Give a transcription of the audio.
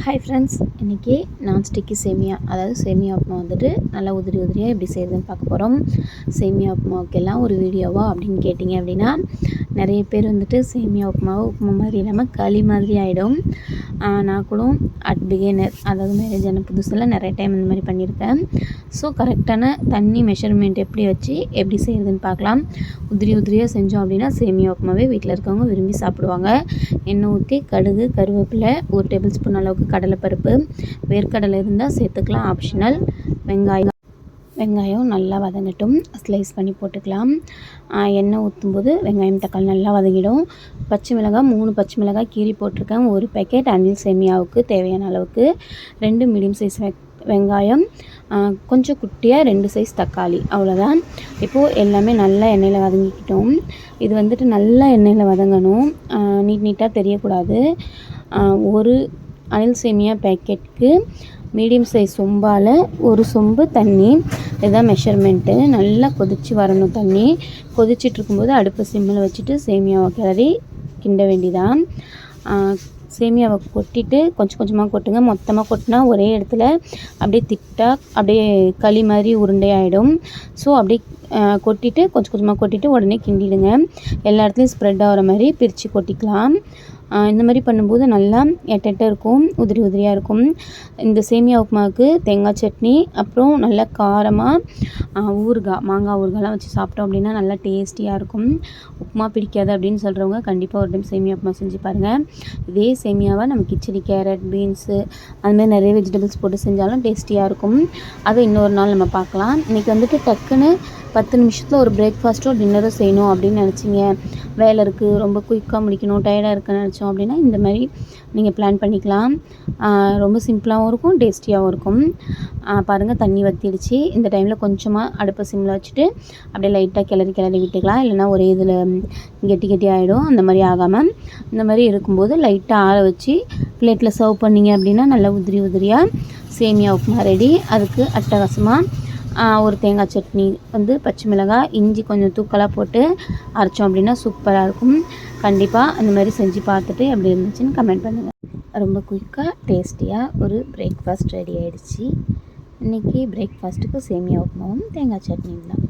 Hi friends, இன்றைக்கி non-sticky சேமியா அதாவது சேமியா உப்புமா வந்துட்டு நல்லா உதிரி உதிரியாக எப்படி செய்கிறதுன்னு பார்க்க போகிறோம். சேமியா உப்புமாவுக்கெல்லாம் ஒரு வீடியோவா அப்படின்னு கேட்டிங்க அப்படின்னா, நிறைய பேர் வந்துட்டு சேமியா உப்புமா மாதிரி இல்லாமல் களி மாதிரி ஆகிடும். நான் கூட பிகினர் அதாவது மேரேஜ் ஆன புதுசில் நிறைய டைம் இந்த மாதிரி பண்ணியிருக்கேன். ஸோ கரெக்டான தண்ணி மெஷர்மெண்ட் எப்படி வச்சு எப்படி செய்கிறதுன்னு பார்க்கலாம். உதிரி உதிரியாக செஞ்சோம் அப்படின்னா சேமியா உப்புமாவே வீட்டில் இருக்கவங்க விரும்பி சாப்பிடுவாங்க. எண்ணெய் ஊற்றி கடுகு, கருவேப்பிலை, 1 டேபிள் ஸ்பூன் அளவுக்கு கடலைப்பருப்பு, வேர்க்கடலை இருந்தால் சேர்த்துக்கலாம், ஆப்ஷனல். வெங்காயம் நல்லா வதங்கட்டும், ஸ்லைஸ் பண்ணி போட்டுக்கலாம். எண்ணெய் ஊற்றும்போது வெங்காயம் தக்காளி நல்லா வதங்கிடும். பச்சை மிளகாய் 3 பச்சை மிளகாய் கீரி போட்டிருக்கேன். 1 பேக்கெட் அணில் சேமியாவுக்கு தேவையான அளவுக்கு. 2 மீடியம் சைஸ் வெங்காயம், கொஞ்சம் குட்டியாக 2 சைஸ் தக்காளி, அவ்வளோதான். இப்போது எல்லாமே நல்லா எண்ணெயில் வதங்கிக்கிட்டோம். இது வந்துட்டு நல்லா எண்ணெயில் வதங்கணும், நீட்டாக தெரியக்கூடாது. ஒரு அணில் சேமியா பேக்கெட்டுக்கு மீடியம் சைஸ் சொம்பால் 1 சொம்பு தண்ணி, இதுதான் மெஷர்மெண்ட்டு. நல்லா கொதித்து வரணும் தண்ணி. கொதிச்சிட்ருக்கும்போது அடுப்பை சிம்மில் வச்சுட்டு சேமியாவை கிளறி கிண்ட வேண்டிதான். சேமியாவை கொட்டிட்டு கொஞ்சம் கொஞ்சமாக கொட்டுங்க. மொத்தமாக கொட்டினா ஒரே இடத்துல அப்படியே திட்டாக அப்படியே களி மாதிரி உருண்டையாகிடும். ஸோ அப்படியே கொட்டிட்டு கொஞ்சம் கொஞ்சமாக கொட்டிட்டு உடனே கிண்டிடுங்க. எல்லா இடத்துலையும் ஸ்ப்ரெட் ஆகிற மாதிரி பிரித்து கொட்டிக்கலாம். இந்த மாதிரி பண்ணும்போது நல்லா எட்ட இருக்கும், உதிரி உதிரியாக இருக்கும். இந்த சேமியா உப்புமாவுக்கு தேங்காய் சட்னி, அப்புறம் நல்லா காரமாக ஊறுகாய், மாங்காய் ஊறுகாய்லாம் வச்சு சாப்பிட்டோம் அப்படின்னா நல்லா டேஸ்டியாக இருக்கும். உப்புமா பிடிக்காது அப்படின்னு சொல்கிறவங்க கண்டிப்பாக ஒரு டைம் சேமியா உப்புமா செஞ்சு பாருங்கள். இதே சேமியாவை நம்ம கிச்சடி, கேரட், பீன்ஸு அதுமாதிரி நிறைய வெஜிடபிள்ஸ் போட்டு செஞ்சாலும் டேஸ்டியாக இருக்கும். அதை இன்னொரு நாள் நம்ம பார்க்கலாம். இன்றைக்கி வந்துட்டு டக்குன்னு 10 நிமிஷத்தில் ஒரு பிரேக்ஃபாஸ்ட்டோ டின்னரோ செய்யணும் அப்படின்னு நினச்சிங்க, வேலை இருக்குது, ரொம்ப குயிக்காக முடிக்கணும், டயர்டாக இருக்குன்னு நினச்சோம் அப்படின்னா இந்த மாதிரி நீங்கள் பிளான் பண்ணிக்கலாம். ரொம்ப சிம்பிளாகவும் இருக்கும், டேஸ்டியாகவும் இருக்கும். பாருங்கள், தண்ணி வற்றிடுச்சு. இந்த டைமில் கொஞ்சமாக அடுப்பை சிம்மில் வச்சுட்டு அப்படியே லைட்டாக கிளறி விட்டுக்கலாம். இல்லைனா ஒரே இதில் கெட்டி ஆகிடும். அந்த மாதிரி ஆகாமல் இந்த மாதிரி இருக்கும்போது லைட்டாக ஆற வச்சு பிளேட்டில் சர்வ் பண்ணிங்க அப்படின்னா நல்லா உதிரி உதிரியாக சேமியா உப்புமா ரெடி. அதுக்கு அட்டகாசமாக ஒரு தேங்காய் சட்னி வந்து பச்சை மிளகாய், இஞ்சி கொஞ்சம் தூக்கலாக போட்டு அரைச்சோம் அப்படின்னா சூப்பராக இருக்கும். கண்டிப்பாக அந்த மாதிரி செஞ்சு பார்த்துட்டு எப்படி இருந்துச்சுன்னு கமெண்ட் பண்ணுங்கள். ரொம்ப குயிக்காக டேஸ்டியாக ஒரு பிரேக்ஃபாஸ்ட் ரெடி ஆகிடுச்சு. இன்றைக்கி பிரேக்ஃபாஸ்ட்டுக்கு சேமியா உப்புமாவும் தேங்காய் சட்னியும் தான்.